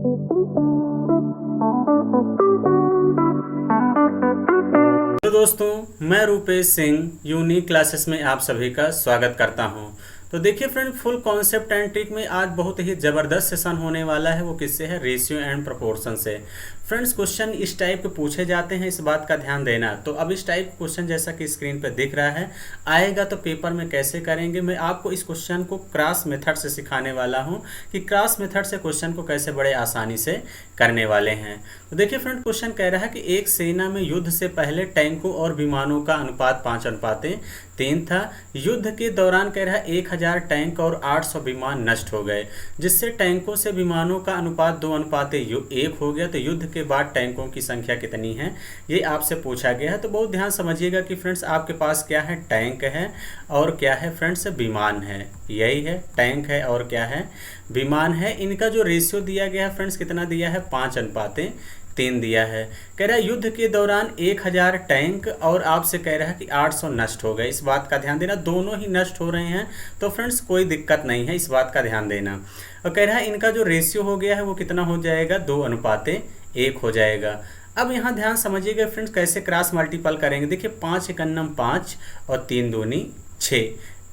तो दोस्तों, मैं रूपेश सिंह यूनिक क्लासेस में आप सभी का स्वागत करता हूं। तो देखिए friend, full concept and trick में आज बहुत ही ज़बरदस्त सेशन होने वाला है। वो किससे है? रेशियो एंड प्रोपोर्शन से। फ्रेंड्स, क्वेश्चन इस टाइप के पूछे जाते हैं, इस बात का ध्यान देना। तो अब इस टाइप का क्वेश्चन जैसा कि स्क्रीन पर दिख रहा है आएगा, तो पेपर में कैसे करेंगे मैं आपको इस क्वेश्चन को क्रॉस मेथड से सिखाने वाला हूं कि क्रॉस मेथड से क्वेश्चन को कैसे बड़े आसानी से करने वाले हैं। तो देखिए फ्रेंड, क्वेश्चन कह रहा है कि एक सेना में युद्ध से पहले टैंकों और विमानों का अनुपात 5:3 था। युद्ध के दौरान कह रहा है 1000 टैंक और 800 विमान नष्ट हो गए, जिससे टैंकों से विमानों का अनुपात 2:1 हो गया। तो युद्ध के बाद टैंकों की संख्या कितनी है, ये आपसे पूछा गया है। तो बहुत ध्यान समझिएगा कि फ्रेंड्स आपके पास क्या है, टैंक है और क्या है फ्रेंड्स, विमान है। यही है, टैंक है और क्या है, विमान है। इनका जो रेशियो दिया गया है फ्रेंड्स, कितना दिया है? 5:3 दिया है। कह रहा है युद्ध के दौरान 1000 टैंक और आपसे कह रहा है कि 800 नष्ट हो गए। इस बात का ध्यान देना, दोनों ही नष्ट हो रहे हैं तो फ्रेंड्स कोई दिक्कत नहीं है, इस बात का ध्यान देना। और कह रहा है इनका जो रेशियो हो गया है वो कितना हो जाएगा? 2:1 हो जाएगा। अब यहाँ ध्यान समझिएगा फ्रेंड्स, कैसे क्रॉस मल्टीपल करेंगे। देखिए 5 एकन्नम 5 और 3 दूनी 6।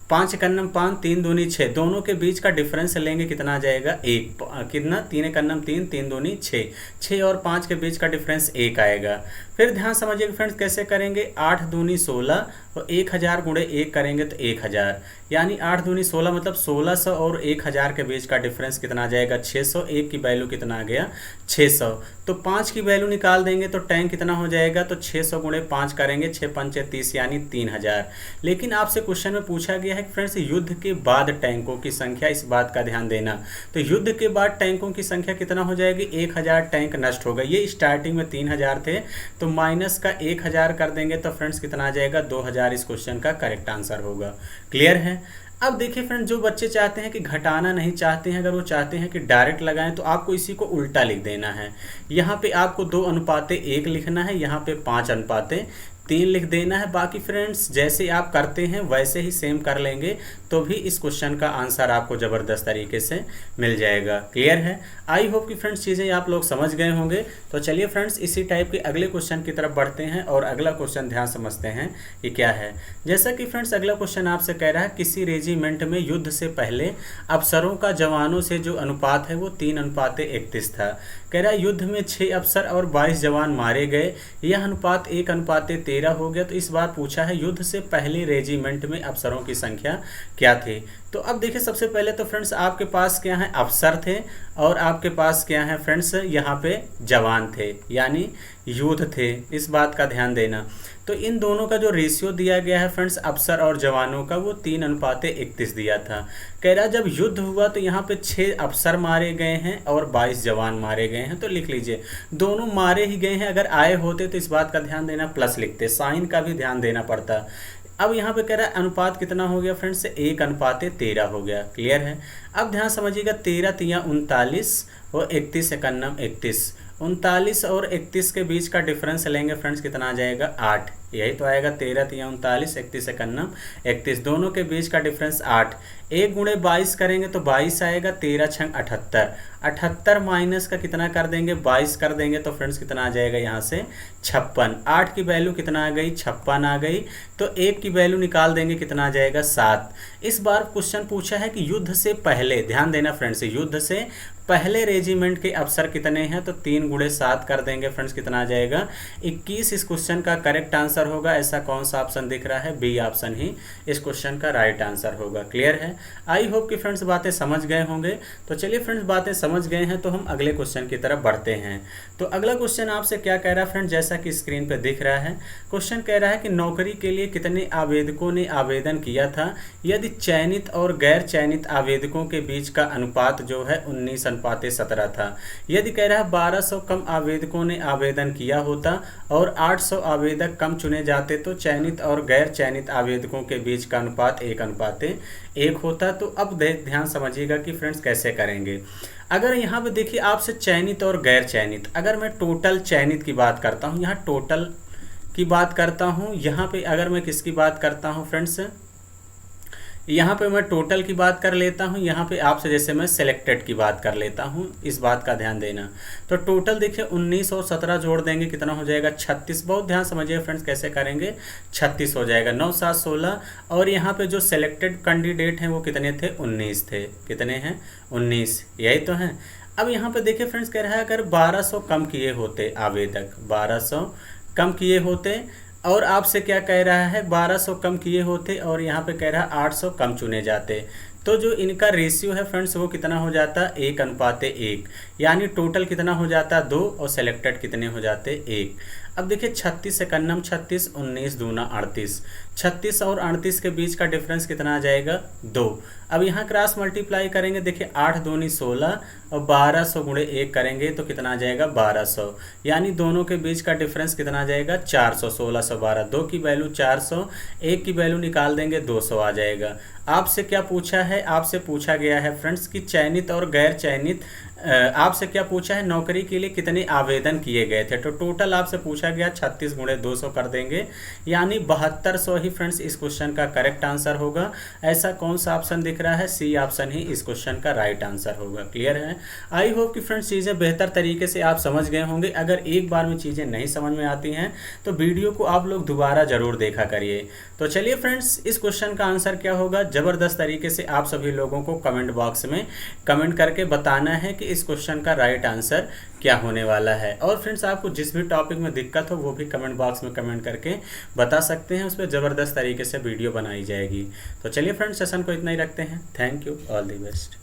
5 एकन्नम 5, 3 दूनी 6, दोनों के बीच का डिफरेंस लेंगे, कितना आ जाएगा? 1। कितना? 3 एकन्नम 3, 3 दूनी 6। 6 और 5 के बीच का डिफरेंस 1 आएगा। फिर ध्यान समझिएगा फ्रेंड्स, कैसे करेंगे? 8 दूनी 16 और 1000 गुणे 1 करेंगे तो 1000, यानी 8 दूनी 16 मतलब 1600 और 1000 के बीच का डिफरेंस कितना आ जाएगा? 600। 1 की वैल्यू कितना आ गया? 600। तो 5 की वैल्यू निकाल देंगे तो टैंक कितना हो जाएगा? तो 600 गुणे 5 करेंगे, 6×5 = 30 यानी 3000। लेकिन आपसे क्वेश्चन में पूछा गया है कि फ्रेंड्स युद्ध के बाद टैंकों की संख्या, इस बात का ध्यान देना। तो युद्ध के बाद टैंकों की संख्या कितना हो जाएगी? 1000 टैंक नष्ट हो गए। ये स्टार्टिंग में 3000 थे, तो माइनस का 1000 कर देंगे तो फ्रेंड्स कितना आ जाएगा? 2000 इस क्वेश्चन का करेक्ट आंसर होगा। क्लियर है? अब देखिए फ्रेंड, जो बच्चे चाहते हैं कि घटाना नहीं चाहते हैं, अगर वो चाहते हैं कि डायरेक्ट लगाएं, तो आपको इसी को उल्टा लिख देना है। यहाँ पे आपको 2:1 लिखना है, यहाँ पे 5:3 लिख देना है। बाकी फ्रेंड्स जैसे आप करते हैं वैसे ही सेम कर लेंगे तो भी इस क्वेश्चन का आंसर आपको ज़बरदस्त तरीके से मिल जाएगा। क्लियर है? आई होप कि फ्रेंड्स चीज़ें आप लोग समझ गए होंगे। तो चलिए फ्रेंड्स, इसी टाइप के अगले क्वेश्चन की तरफ बढ़ते हैं और अगला क्वेश्चन ध्यान समझते हैं कि क्या है। जैसा कि फ्रेंड्स अगला क्वेश्चन आपसे कह रहा है, किसी रेजिमेंट में युद्ध से पहले अफसरों का जवानों से जो अनुपात है वो 3:31 था। कह रहा है युद्ध में 6 अफसर और 22 जवान मारे गए, यह अनुपात 1:13 हो गया। तो इस बार पूछा है युद्ध से पहले रेजिमेंट में अफसरों की संख्या क्या थी। तो अब देखिए, सबसे पहले तो फ्रेंड्स आपके पास क्या है? अफसर थे और आपके पास क्या है फ्रेंड्स? यहाँ पे जवान थे, यानी युद्ध थे। इस बात का ध्यान देना। तो इन दोनों का जो रेशियो दिया गया है फ्रेंड्स, अफसर और जवानों का, वो 3:31 दिया था। कह रहा जब युद्ध हुआ तो यहाँ पे 6 अफसर मारे गए हैं और 22 जवान मारे गए हैं। तो लिख लीजिए, दोनों मारे ही गए हैं। अगर आए होते तो इस बात का ध्यान देना, प्लस लिखते, साइन का भी ध्यान देना पड़ता। अब यहाँ पे कह रहा है अनुपात कितना हो गया फ्रेंड्स? 1:13 हो गया। क्लियर है? अब ध्यान समझिएगा, 13 तिया 39 और 31 एकन्नम 31। 39 और 31 के बीच का डिफरेंस लेंगे फ्रेंड्स, कितना आ जाएगा? 8। यही तो आएगा, 13 तिया 39, 31 एकन्नम 31, दोनों के बीच का डिफरेंस 8। 1 गुणे 22 करेंगे तो 22 आएगा, 13 छंग 78। 78 माइनस का कितना कर देंगे? 22 कर देंगे तो फ्रेंड्स कितना आ जाएगा? यहाँ से 56। 8 की वैल्यू कितना आ गई? 56 आ गई। तो 1 की वैल्यू निकाल देंगे, कितना आ जाएगा? 7। इस बार क्वेश्चन पूछा है कि युद्ध से पहले, ध्यान देना फ्रेंड्स, युद्ध से पहले रेजिमेंट के अफसर कितने हैं? तो 3 गुणे 7 कर देंगे फ्रेंड्स, कितना आ जाएगा? 21 इस क्वेश्चन का करेक्ट आंसर होगा। ऐसा कौन सा ऑप्शन दिख रहा है? बी ऑप्शन ही इस क्वेश्चन का राइट आंसर होगा। क्लियर है? आई होप कि फ्रेंड्स बातें समझ गए होंगे। तो चलिए फ्रेंड्स, बातें समझ गए हैं तो हम अगले क्वेश्चन की तरफ बढ़ते हैं। तो अगला क्वेश्चन आपसे क्या कह रहा है फ्रेंड्स, जैसा कि स्क्रीन पर दिख रहा है। क्वेश्चन कह रहा है कि नौकरी के लिए कितने आवेदकों ने आवेदन किया था यदि चयनित और गैर चयनित आवेदकों के बीच का अनुपात जो है 19:17 था। यदि कह रहा है 1200 कम आवेदकों ने आवेदन किया होता और 800 आवेदक कम चुने जाते तो चयनित और गैर चयनित आवेदकों के बीच का अनुपात 1:1 होता। तो अब ध्यान समझिएगा कि फ्रेंड्स कैसे करेंगे। अगर यहाँ पे देखिए आपसे चयनित और गैर चयनित, अगर मैं टोटल चयनित की बात करता हूँ, यहाँ टोटल की बात करता हूँ, यहाँ पे अगर मैं किसकी बात करता हूँ फ्रेंड्स, यहाँ पे मैं टोटल की बात कर लेता हूँ, यहाँ पे आपसे जैसे मैं सेलेक्टेड की बात कर लेता हूँ, इस बात का ध्यान देना। तो टोटल देखिए 19 और 17 जोड़ देंगे कितना हो जाएगा 36। बहुत ध्यान समझिए फ्रेंड्स कैसे करेंगे, 36 हो जाएगा। 9 7 16 और यहाँ पे जो सेलेक्टेड कैंडिडेट हैं वो कितने थे, 19 थे। कितने हैं, 19, यही तो हैं। अब यहाँ पे देखिए फ्रेंड्स कह रहा है अगर 1200 कम किए होते आवेदक, 1200 कम किए होते, और आपसे क्या कह रहा है 1200 कम किए होते और यहाँ पे कह रहा है 800 कम चुने जाते, तो जो इनका रेशियो है फ्रेंड्स वो कितना हो जाता, 1:1, यानी टोटल कितना हो जाता 2 और सेलेक्टेड कितने हो जाते 1। अब देखिए 36 सेकंडम 36, 19 दूना 38, 36 और 38 के बीच का डिफरेंस कितना आ जाएगा 2। अब यहाँ क्रॉस मल्टीप्लाई करेंगे, देखिए 8 दूनी 16 और 1200 गुणे 1 करेंगे तो कितना आ जाएगा 1200, यानी दोनों के बीच का डिफरेंस कितना आ जाएगा 400। 1612, 2 की वैल्यू 400, 1 की वैल्यू निकाल देंगे 200 आ जाएगा। आपसे क्या पूछा है, आपसे पूछा गया है फ्रेंड्स कि चयनित और गैर चयनित, आपसे क्या पूछा है नौकरी के लिए कितने आवेदन किए गए थे। तो टोटल आपसे पूछा गया 36 गुणे 200 कर देंगे, यानी 7200 ही फ्रेंड्स इस क्वेश्चन का करेक्ट आंसर होगा। ऐसा कौन सा ऑप्शन दिख रहा है, सी ऑप्शन ही इस क्वेश्चन का राइट आंसर होगा। क्लियर है। आई होप कि फ्रेंड्स चीज़ें बेहतर तरीके से आप समझ गए होंगे। अगर एक बार में चीज़ें नहीं समझ में आती हैं तो वीडियो को आप लोग दोबारा ज़रूर देखा करिए। तो चलिए फ्रेंड्स, इस क्वेश्चन का आंसर क्या होगा, ज़बरदस्त तरीके से आप सभी लोगों को कमेंट बॉक्स में कमेंट करके बताना है कि इस क्वेश्चन का राइट आंसर क्या होने वाला है। और फ्रेंड्स आपको जिस भी टॉपिक में दिक्कत हो वो भी कमेंट बॉक्स में कमेंट करके बता सकते हैं, उस पर ज़बरदस्त तरीके से वीडियो बनाई जाएगी। तो चलिए फ्रेंड्स, सेशन को इतना ही रखते हैं। Thank you, all the best.